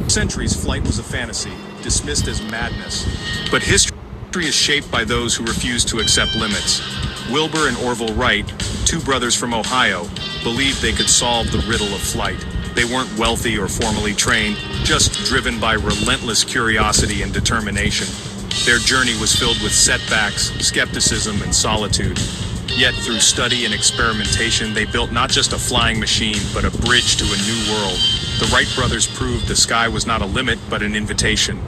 centuries, flight was a fantasy, dismissed as madness. But history is shaped by those who refuse to accept limits. Wilbur and Orville Wright, two brothers from Ohio, believed they could solve the riddle of flight. They weren't wealthy or formally trained, just driven by relentless curiosity and determination. Their journey was filled with setbacks, skepticism, and solitude. Yet through study and experimentation, they built not just a flying machine, but a bridge to a new world. The Wright brothers proved the sky was not a limit, but an invitation.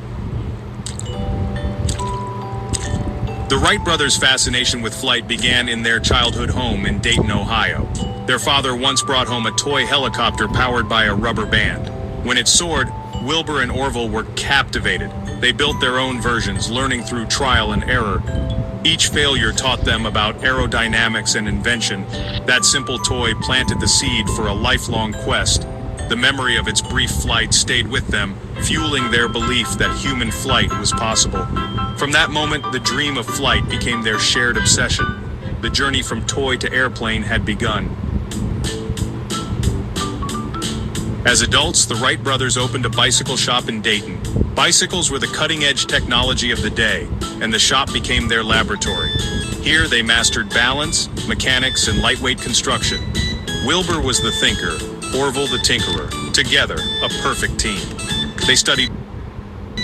The Wright brothers' fascination with flight began in their childhood home in Dayton, Ohio. Their father once brought home a toy helicopter powered by a rubber band. When it soared, Wilbur and Orville were captivated. They built their own versions, learning through trial and error. Each failure taught them about aerodynamics and invention. That simple toy planted the seed for a lifelong quest. The memory of its brief flight stayed with them, fueling their belief that human flight was possible. From that moment, the dream of flight became their shared obsession. The journey from toy to airplane had begun. As adults, the Wright brothers opened a bicycle shop in Dayton. Bicycles were the cutting-edge technology of the day, and the shop became their laboratory. Here, they mastered balance, mechanics, and lightweight construction. Wilbur was the thinker, Orville the tinkerer. Together, a perfect team. They studied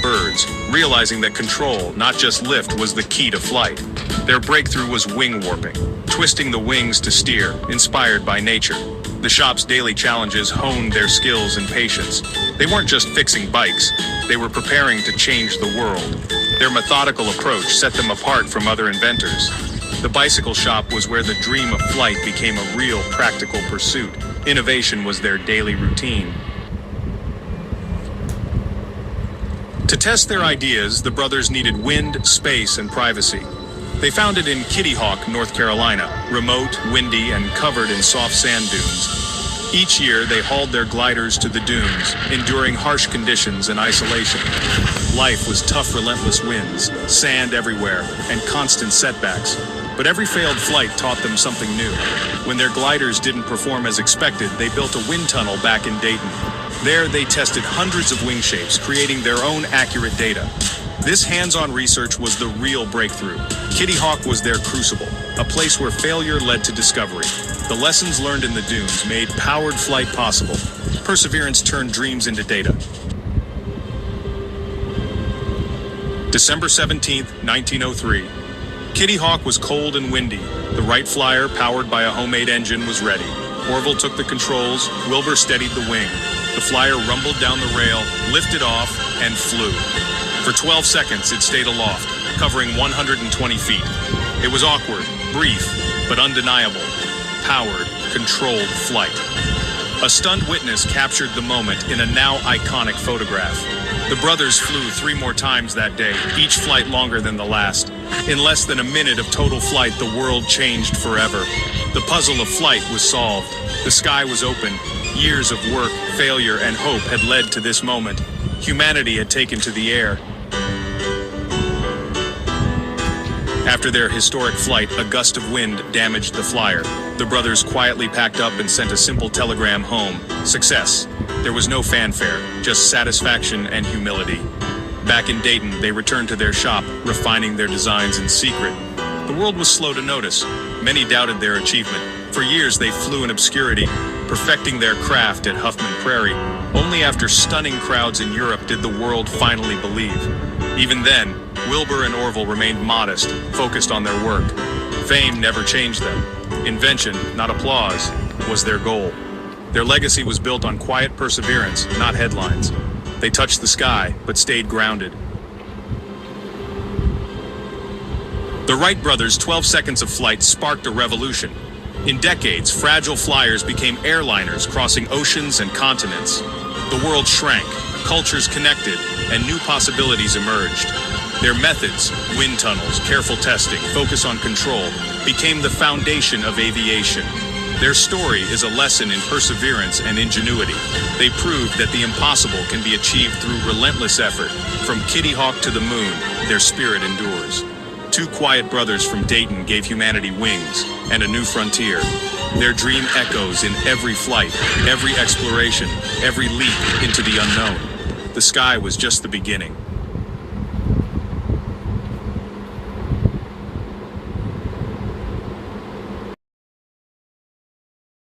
birds, realizing that control, not just lift, was the key to flight. Their breakthrough was wing warping, twisting the wings to steer, inspired by nature. The shop's daily challenges honed their skills and patience. They weren't just fixing bikes, they were preparing to change the world. Their methodical approach set them apart from other inventors. The bicycle shop was where the dream of flight became a real practical pursuit. Innovation was their daily routine. To test their ideas, the brothers needed wind, space, and privacy. They found it in Kitty Hawk, North Carolina, remote, windy, and covered in soft sand dunes. Each year, they hauled their gliders to the dunes, enduring harsh conditions and isolation. Life was tough, relentless winds, sand everywhere, and constant setbacks. But every failed flight taught them something new. When their gliders didn't perform as expected, they built a wind tunnel back in Dayton. There, they tested hundreds of wing shapes, creating their own accurate data. This hands-on research was the real breakthrough. Kitty Hawk was their crucible, a place where failure led to discovery. The lessons learned in the dunes made powered flight possible. Perseverance turned dreams into data. December 17th, 1903. Kitty Hawk was cold and windy. The Wright Flyer, powered by a homemade engine, was ready. Orville took the controls, Wilbur steadied the wing. The flyer rumbled down the rail, lifted off, and flew. For 12 seconds, it stayed aloft, covering 120 feet. It was awkward, brief, but undeniable. Powered, controlled flight. A stunned witness captured the moment in a now iconic photograph. The brothers flew 3 more times that day, each flight longer than the last. In less than a minute of total flight, the world changed forever. The puzzle of flight was solved. The sky was open. Years of work, failure, and hope had led to this moment. Humanity had taken to the air. After their historic flight, a gust of wind damaged the flyer. The brothers quietly packed up and sent a simple telegram home. Success. There was no fanfare, just satisfaction and humility. Back in Dayton, they returned to their shop, refining their designs in secret. The world was slow to notice. Many doubted their achievement. For years, they flew in obscurity, perfecting their craft at Huffman Prairie. Only after stunning crowds in Europe did the world finally believe. Even then, Wilbur and Orville remained modest, focused on their work. Fame never changed them. Invention, not applause, was their goal. Their legacy was built on quiet perseverance, not headlines. They touched the sky, but stayed grounded. The Wright brothers' 12 seconds of flight sparked a revolution. In decades, fragile flyers became airliners crossing oceans and continents. The world shrank, cultures connected, and new possibilities emerged. Their methods, wind tunnels, careful testing, focus on control, became the foundation of aviation. Their story is a lesson in perseverance and ingenuity. They proved that the impossible can be achieved through relentless effort. From Kitty Hawk to the moon, their spirit endures. 2 quiet brothers from Dayton gave humanity wings and a new frontier. Their dream echoes in every flight, every exploration, every leap into the unknown. the sky was just the beginning.